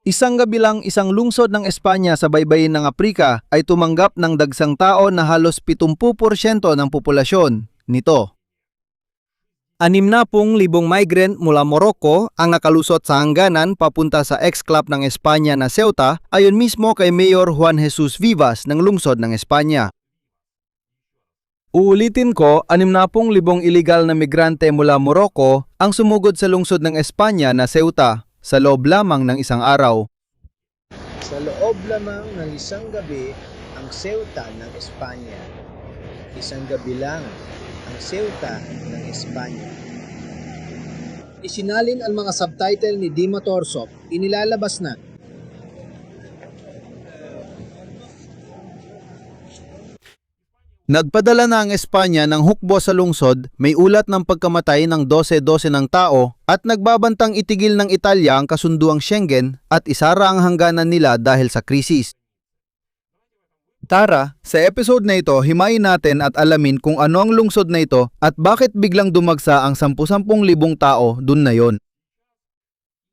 Isang gabi lang isang lungsod ng Espanya sa baybayin ng Aprika ay tumanggap ng dagsang tao na halos 70% ng populasyon nito. 60,000 migrant mula Morocco ang nakalusot sa hangganan papunta sa ex-club ng Espanya na Ceuta ayon mismo kay Mayor Juan Jesus Vivas ng lungsod ng Espanya. Uulitin ko, 60,000 iligal na migrante mula Morocco ang sumugod sa lungsod ng Espanya na Ceuta sa loob lamang ng isang araw. Sa loob lamang ng isang gabi, ang Ceuta ng Espanya. Isang gabi lang, ang Ceuta ng Espanya. Isinalin ang mga subtitle ni Dima Torsop, inilalabas na. Nagpadala na ang Espanya ng hukbo sa lungsod, may ulat ng pagkamatay ng 12-12 ng tao at nagbabantang itigil ng Italia ang kasunduang Schengen at isara ang hangganan nila dahil sa krisis. Tara, sa episode na ito, himayin natin at alamin kung ano ang lungsod na ito at bakit biglang dumagsa ang 10,000 tao dun na yon.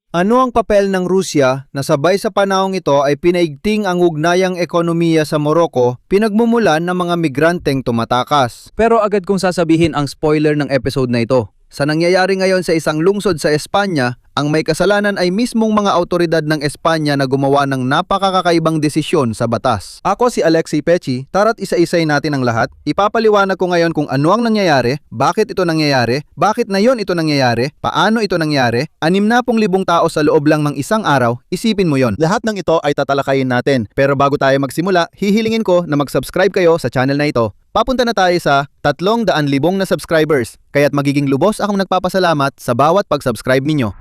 Ano ang papel ng Rusya na sabay sa panahong ito ay pinaigting ang ugnayang ekonomiya sa Morocco, pinagmumulan ng mga migranteng tumatakas? Pero agad kong sasabihin ang spoiler ng episode na ito. Sa nangyayari ngayon sa isang lungsod sa Espanya, ang may kasalanan ay mismong mga autoridad ng Espanya na gumawa ng napakakakaibang desisyon sa batas. Ako si Alexei Pechi, tara't isa-isay natin ang lahat. Ipapaliwanag ko ngayon kung ano ang nangyayari, bakit ito nangyayari, bakit na yon ito nangyayari, paano ito nangyari, 60,000 tao sa loob lang ng isang araw, isipin mo yon. Lahat ng ito ay tatalakayin natin. Pero bago tayo magsimula, hihilingin ko na mag-subscribe kayo sa channel na ito. Papunta na tayo sa 300,000 na subscribers, kaya't magiging lubos akong nagpapasalamat sa bawat pag-subscribe ninyo.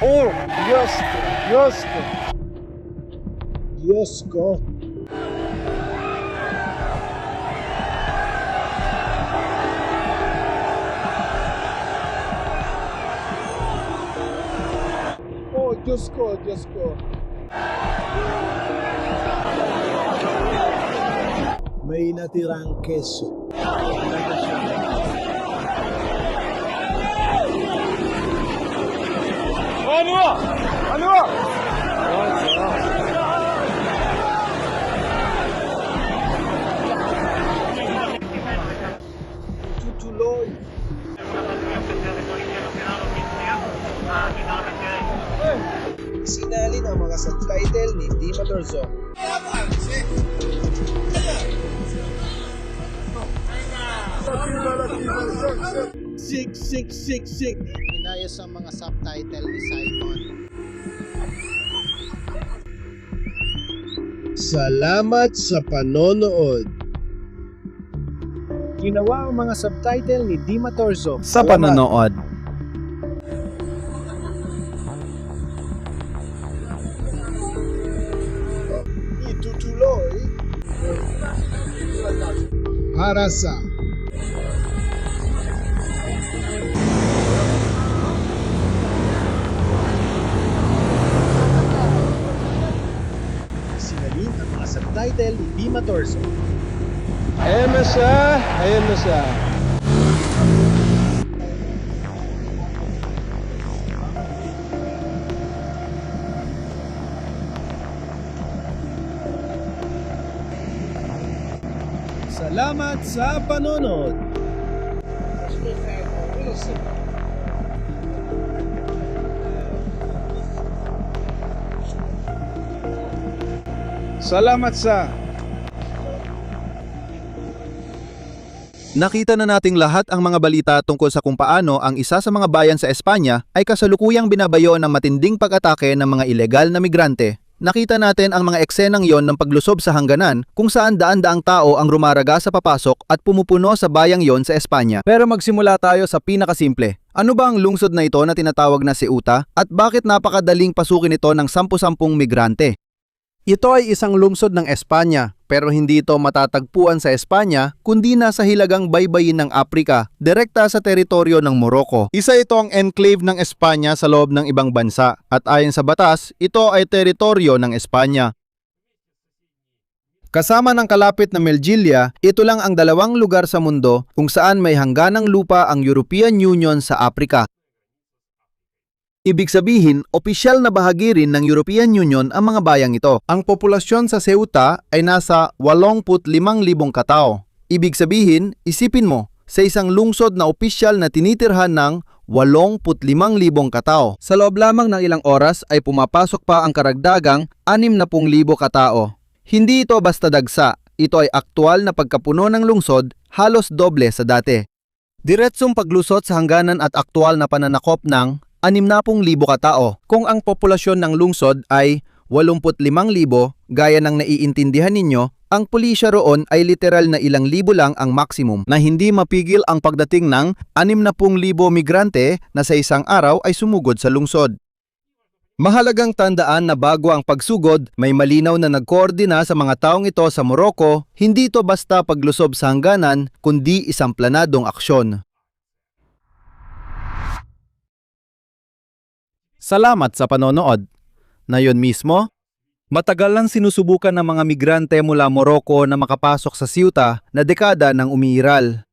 Oh, Diyos ko! Diyos ko! Diyos ko! Oh, Diyos ko! Diyos ko! May natirang keso. Tutuloy. Sinalin ang mga subtitle ni Dima Torsop. Sik. Inayos ang mga subtitle ni Simon. Salamat sa panonood. Ginawa ang mga subtitle ni Dima Torsop. Sa panonood. Itutuloy para sa sinalin ang mga subtitle ni Dima Torsop. Ayan na siya. Salamat sa panonood. Salamat sa Nakita na nating lahat ang mga balita tungkol sa kung paano ang isa sa mga bayan sa Espanya ay kasalukuyang binabayo ng matinding pag-atake ng mga ilegal na migrante. Nakita natin ang mga eksenang yon ng paglusob sa hangganan kung saan daan-daang tao ang rumaraga sa papasok at pumupuno sa bayang yon sa Espanya. Pero magsimula tayo sa pinakasimple. Ano ba ang lungsod na ito na tinatawag na Ceuta at bakit napakadaling pasukin ito ng 10,000 migrante? Ito ay isang lungsod ng Espanya, pero hindi ito matatagpuan sa Espanya kundi nasa hilagang baybayin ng Aprika, direkta sa teritoryo ng Morocco. Isa ito ang enclave ng Espanya sa loob ng ibang bansa at ayon sa batas, ito ay teritoryo ng Espanya. Kasama ng kalapit na Melilla, ito lang ang dalawang lugar sa mundo kung saan may hangganang lupa ang European Union sa Aprika. Ibig sabihin, opisyal na bahagi rin ng European Union ang mga bayang ito. Ang populasyon sa Ceuta ay nasa 85,000 katao. Ibig sabihin, isipin mo, sa isang lungsod na opisyal na tinitirhan ng 85,000 katao. Sa loob lamang ng ilang oras ay pumapasok pa ang karagdagang 60,000 katao. Hindi ito basta dagsa, ito ay aktwal na pagkapuno ng lungsod, halos doble sa dati. Diretsong paglusot sa hangganan at aktwal na pananakop ng 60,000 katao. Kung ang populasyon ng lungsod ay 85,000, gaya ng naiintindihan ninyo, ang pulisya roon ay literal na ilang libo lang ang maximum na hindi mapigil ang pagdating ng 60,000 migrante na sa isang araw ay sumugod sa lungsod. Mahalagang tandaan na bago ang pagsugod, may malinaw na nagkoordina sa mga taong ito sa Morocco, hindi ito basta paglusob sa hangganan, kundi isang planadong aksyon. Salamat sa panonood. Na yun mismo, matagal lang sinusubukan ng mga migrante mula Morocco na makapasok sa Ceuta na dekada nang umiiral.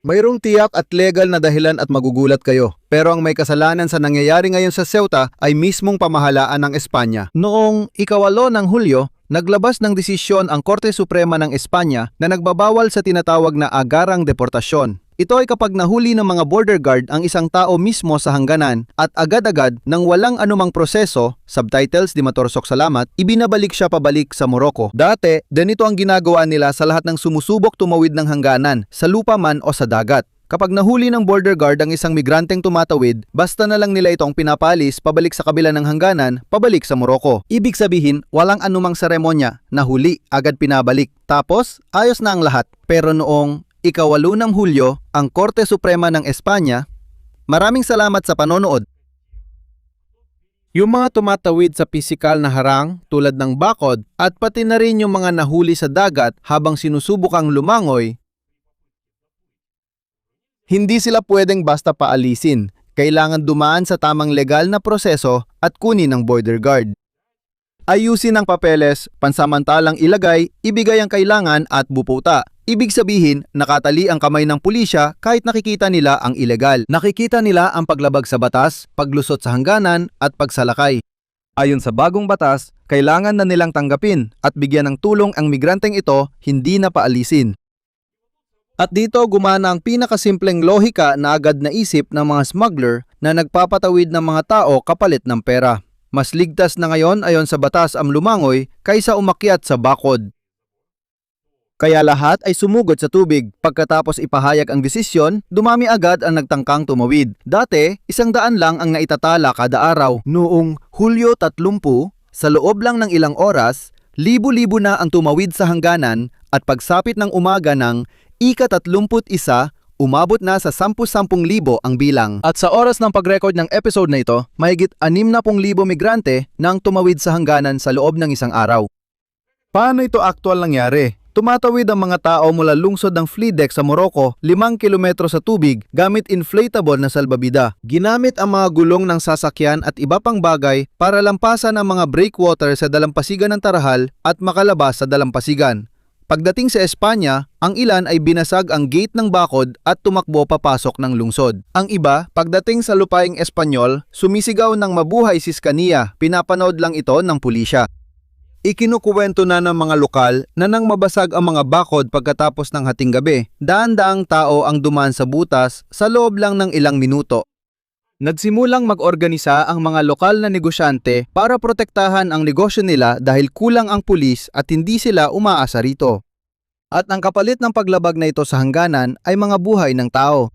Mayroong tiyak at legal na dahilan at magugulat kayo. Pero ang may kasalanan sa nangyayari ngayon sa Ceuta ay mismong pamahalaan ng Espanya. Noong 8 ng Hulyo, naglabas ng desisyon ang Korte Suprema ng Espanya na nagbabawal sa tinatawag na agarang deportasyon. Ito ay kapag nahuli ng mga border guard ang isang tao mismo sa hangganan at agad-agad nang walang anumang proseso, subtitles di matorsok salamat, ibinabalik siya pabalik sa Morocco. Dati, ganito ang ginagawa nila sa lahat ng sumusubok tumawid ng hangganan, sa lupa man o sa dagat. Kapag nahuli ng border guard ang isang migranteng tumatawid, basta na lang nila itong pinapalis pabalik sa kabila ng hangganan, pabalik sa Morocco. Ibig sabihin, walang anumang seremonya, nahuli, agad pinabalik. Tapos, ayos na ang lahat. Pero noong 8 ng Hulyo, ang Korte Suprema ng Espanya, maraming salamat sa panonood. Yung mga tumatawid sa pisikal na harang tulad ng bakod at pati na rin yung mga nahuli sa dagat habang sinusubukang lumangoy, hindi sila pwedeng basta paalisin. Kailangan dumaan sa tamang legal na proseso at kunin ng border guard. Ayusin ang papeles, pansamantalang ilagay, ibigay ang kailangan at buputa. Ibig sabihin, nakatali ang kamay ng pulisya kahit nakikita nila ang ilegal. Nakikita nila ang paglabag sa batas, paglusot sa hangganan at pagsalakay. Ayon sa bagong batas, kailangan na nilang tanggapin at bigyan ng tulong ang migranteng ito, hindi na paalisin. At dito gumana ang pinakasimpleng lohika na agad naisip ng mga smuggler na nagpapatawid ng mga tao kapalit ng pera. Mas ligtas na ngayon ayon sa batas ang lumangoy kaysa umakyat sa bakod. Kaya lahat ay sumugod sa tubig. Pagkatapos ipahayag ang desisyon, dumami agad ang nagtangkang tumawid. Dati, 100 lang ang naitatala kada araw. Noong Hulyo 30, sa loob lang ng ilang oras, libo-libo na ang tumawid sa hangganan at pagsapit ng umaga ng ika-31, umabot na sa 10,000 ang bilang. At sa oras ng pag-record ng episode na ito, mahigit 60,000 migrante nang tumawid sa hangganan sa loob ng isang araw. Paano ito aktwal nangyari? Tumatawid ang mga tao mula lungsod ng Fleadek sa Morocco 5 kilometro sa tubig gamit inflatable na salbabida. Ginamit ang mga gulong ng sasakyan at iba pang bagay para lampasan ang mga breakwater sa dalampasigan ng Tarahal at makalabas sa dalampasigan. Pagdating sa Espanya, ang ilan ay binasag ang gate ng bakod at tumakbo papasok ng lungsod. Ang iba, pagdating sa lupaing Espanyol, sumisigaw ng mabuhay Siskania, pinapanood lang ito ng pulisya. Ikinukuwento na ng mga lokal na nang mabasag ang mga bakod pagkatapos ng hating gabi, daan-daang tao ang dumaan sa butas sa loob lang ng ilang minuto. Nagsimulang mag-organisa ang mga lokal na negosyante para protektahan ang negosyo nila dahil kulang ang pulis at hindi sila umaasa rito. At ang kapalit ng paglabag na ito sa hangganan ay mga buhay ng tao.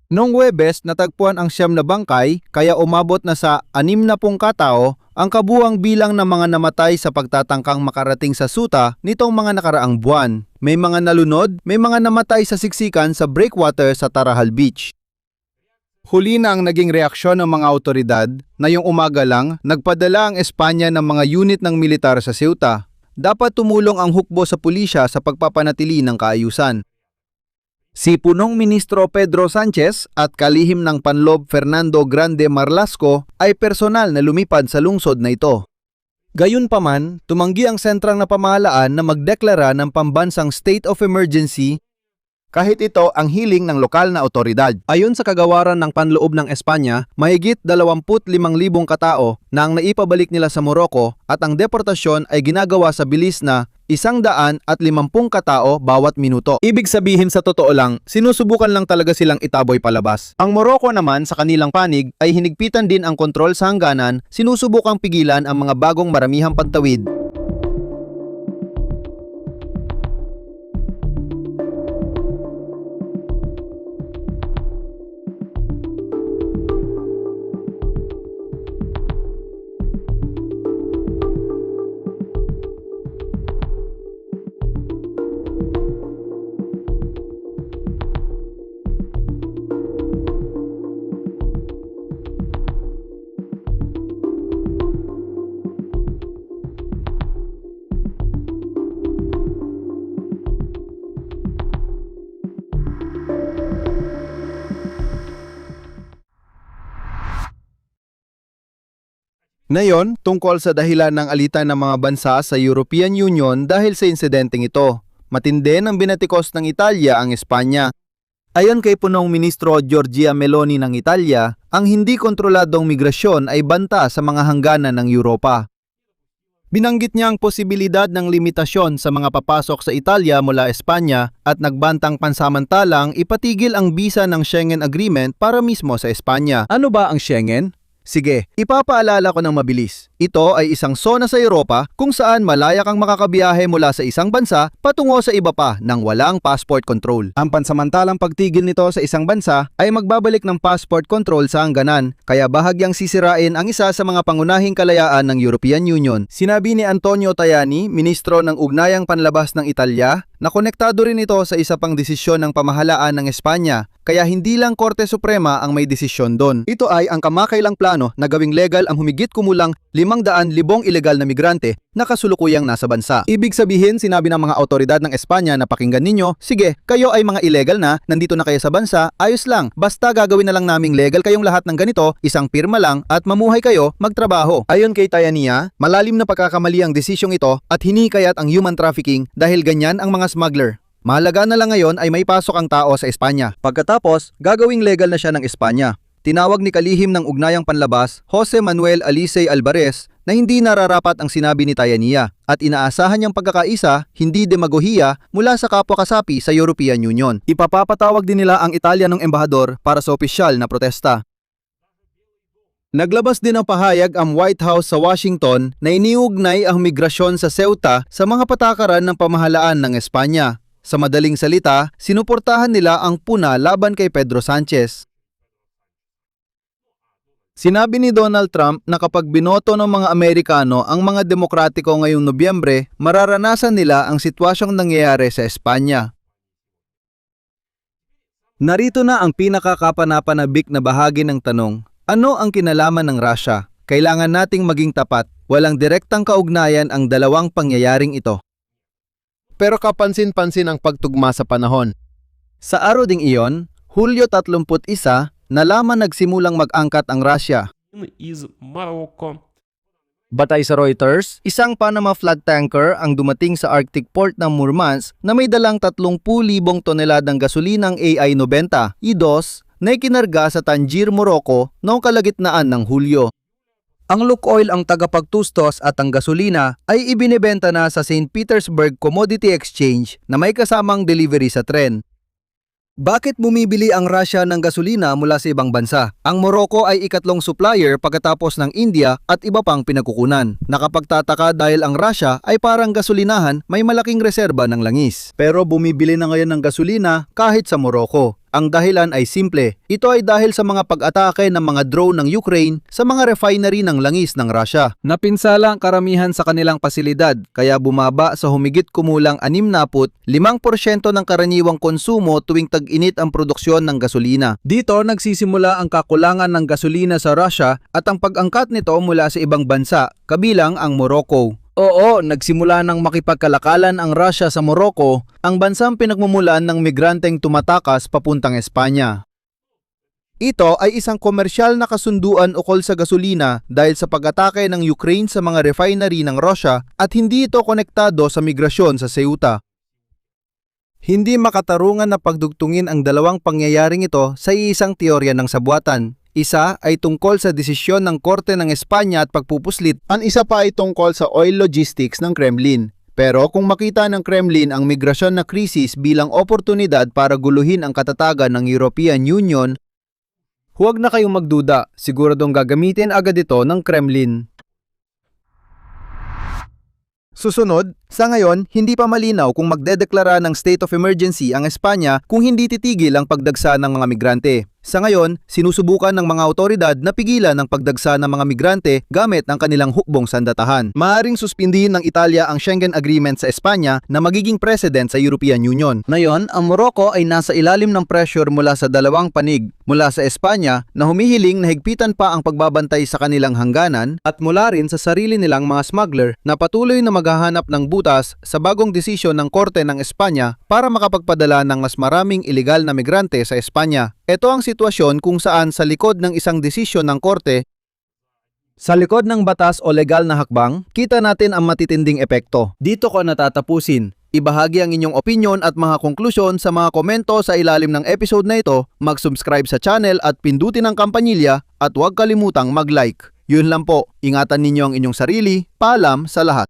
Noong Huwebes, natagpuan ang 9 na bangkay kaya umabot na sa 60 katao ang kabuuang bilang ng mga namatay sa pagtatangkang makarating sa Ceuta nitong mga nakaraang buwan. May mga nalunod, may mga namatay sa siksikan sa breakwater sa Tarahal Beach. Huli na ang naging reaksyon ng mga awtoridad na yung umaga lang nagpadala ang Espanya ng mga unit ng militar sa Ceuta. Dapat tumulong ang hukbo sa pulisya sa pagpapanatili ng kaayusan. Si punong ministro Pedro Sanchez at kalihim ng Panlob Fernando Grande Marlasco ay personal na lumipad sa lungsod na ito. Gayunpaman, tumanggi ang sentrang na pamahalaan na magdeklara ng pambansang state of emergency kahit ito ang hiling ng lokal na otoridad. Ayon sa kagawaran ng panloob ng Espanya, mahigit 25,000 katao na ang naipabalik nila sa Morocco at ang deportasyon ay ginagawa sa bilis na 150 katao bawat minuto. Ibig sabihin sa totoo lang, sinusubukan lang talaga silang itaboy palabas. Ang Morocco naman sa kanilang panig ay hinigpitan din ang kontrol sa hangganan, sinusubukang pigilan ang mga bagong maramihang pagtawid. Ngayon, tungkol sa dahilan ng alitan ng mga bansa sa European Union dahil sa insidenteng ito. Matindi ng binatikos ng Italia ang Espanya. Ayon kay punong ministro Giorgia Meloni ng Italia, ang hindi kontroladong migrasyon ay banta sa mga hangganan ng Europa. Binanggit niya ang posibilidad ng limitasyon sa mga papasok sa Italia mula Espanya at nagbantang pansamantalang ipatigil ang bisa ng Schengen Agreement para mismo sa Espanya. Ano ba ang Schengen? Sige, ipapaalala ko ng mabilis. Ito ay isang zona sa Europa kung saan malaya kang makakabiyahe mula sa isang bansa patungo sa iba pa nang walang passport control. Ang pansamantalang pagtigil nito sa isang bansa ay magbabalik ng passport control sa hangganan, kaya bahagyang sisirain ang isa sa mga pangunahing kalayaan ng European Union. Sinabi ni Antonio Tajani, ministro ng Ugnayang Panlabas ng Italia, na konektado rin ito sa isa pang desisyon ng pamahalaan ng Espanya, kaya hindi lang Korte Suprema ang may desisyon doon. Ito ay ang kamakailang plano na gawing legal ang humigit kumulang 500,000 ilegal na migrante na kasulukuyang nasa bansa. Ibig sabihin, sinabi ng mga autoridad ng Espanya na pakinggan ninyo, sige, kayo ay mga illegal na, nandito na kayo sa bansa, ayos lang, basta gagawin na lang naming legal kayong lahat ng ganito, isang pirma lang at mamuhay kayo, magtrabaho. Ayon kay Tajani, malalim na pagkakamali ang desisyong ito at hinikayat ang human trafficking dahil ganyan ang mga smuggler. Mahalaga na lang ngayon ay may pasok ang tao sa Espanya. Pagkatapos, gagawing legal na siya ng Espanya. Tinawag ni kalihim ng Ugnayang Panlabas, Jose Manuel Alicey Alvarez, na hindi nararapat ang sinabi ni Tajani at inaasahan niyang pagkakaisa, hindi demagohiya mula sa kapwa-kasapi sa European Union. Ipapapatawag din nila ang Italianong embahador para sa opisyal na protesta. Naglabas din ng pahayag ang White House sa Washington na iniugnay ang migrasyon sa Ceuta sa mga patakaran ng pamahalaan ng Espanya. Sa madaling salita, sinuportahan nila ang puna laban kay Pedro Sanchez. Sinabi ni Donald Trump na kapag binoto ng mga Amerikano ang mga demokratiko ngayong Nobyembre, mararanasan nila ang sitwasyong nangyayari sa Espanya. Narito na ang pinakakapanapanabik na bahagi ng tanong. Ano ang kinalaman ng Russia? Kailangan nating maging tapat. Walang direktang kaugnayan ang dalawang pangyayaring ito. Pero kapansin-pansin ang pagtugma sa panahon. Sa araw ding iyon, Hulyo 31, nalaman nagsimulang mag-angkat ang Russia. Із Марокко. Batay sa Reuters, isang Panama flood tanker ang dumating sa Arctic port ng Murmansk na may dalang 30,000 toneladang gasolinang AI-90 E2 na ikinarga sa Tangier, Morocco noong kalagitnaan ng Hulyo. Ang Lukoil ang tagapagtustos at ang gasolina ay ibinebenta na sa St. Petersburg Commodity Exchange na may kasamang delivery sa tren. Bakit bumibili ang Russia ng gasolina mula sa ibang bansa? Ang Morocco ay ikatlong supplier pagkatapos ng India at iba pang pinagkukunan. Nakapagtataka dahil ang Russia ay parang gasolinahan, may malaking reserba ng langis. Pero bumibili na ngayon ng gasolina kahit sa Morocco. Ang dahilan ay simple. Ito ay dahil sa mga pag-atake ng mga drone ng Ukraine sa mga refinery ng langis ng Russia. Napinsala ang karamihan sa kanilang pasilidad, kaya bumaba sa humigit kumulang 65% ng karaniwang konsumo tuwing tag-init ang produksyon ng gasolina. Dito nagsisimula ang kakulangan ng gasolina sa Russia at ang pag-angkat nito mula sa ibang bansa, kabilang ang Morocco. Oo, nagsimula ng makipagkalakalan ang Russia sa Morocco, ang bansang pinagmumulan ng migranteng tumatakas papuntang Espanya. Ito ay isang komersyal na kasunduan ukol sa gasolina dahil sa pag-atake ng Ukraine sa mga refinery ng Russia at hindi ito konektado sa migrasyon sa Ceuta. Hindi makatarungan na pagdugtungin ang dalawang pangyayaring ito sa iisang teorya ng sabuatan. Isa ay tungkol sa desisyon ng Korte ng Espanya at pagpupuslit. Ang isa pa ay tungkol sa oil logistics ng Kremlin. Pero kung makita ng Kremlin ang migrasyon na krisis bilang oportunidad para guluhin ang katatagan ng European Union, Huwag na kayong magduda, siguradong gagamitin agad ito ng Kremlin. Susunod, sa ngayon, hindi pa malinaw kung magdedeklara ng state of emergency ang Espanya kung hindi titigil ang pagdagsa ng mga migrante. Sa ngayon, sinusubukan ng mga otoridad na pigilan ang pagdagsa ng mga migrante gamit ang kanilang hukbong sandatahan. Maaring suspindihin ng Italia ang Schengen Agreement sa Espanya na magiging president sa European Union. Ngayon, ang Morocco ay nasa ilalim ng pressure mula sa dalawang panig, mula sa Espanya na humihiling na higpitan pa ang pagbabantay sa kanilang hangganan at mula rin sa sarili nilang mga smuggler na patuloy na maghahanap ng butas sa bagong desisyon ng Korte ng Espanya para makapagpadala ng mas maraming ilegal na migrante sa Espanya. Ito ang sitwasyon kung saan sa likod ng isang desisyon ng korte, sa likod ng batas o legal na hakbang, kita natin ang matitinding epekto. Dito ko natatapusin. Ibahagi ang inyong opinion at mga konklusyon sa mga komento sa ilalim ng episode na ito, mag-subscribe sa channel at pindutin ang kampanilya at huwag kalimutang mag-like. Yun lang po, ingatan ninyo ang inyong sarili. Paalam sa lahat.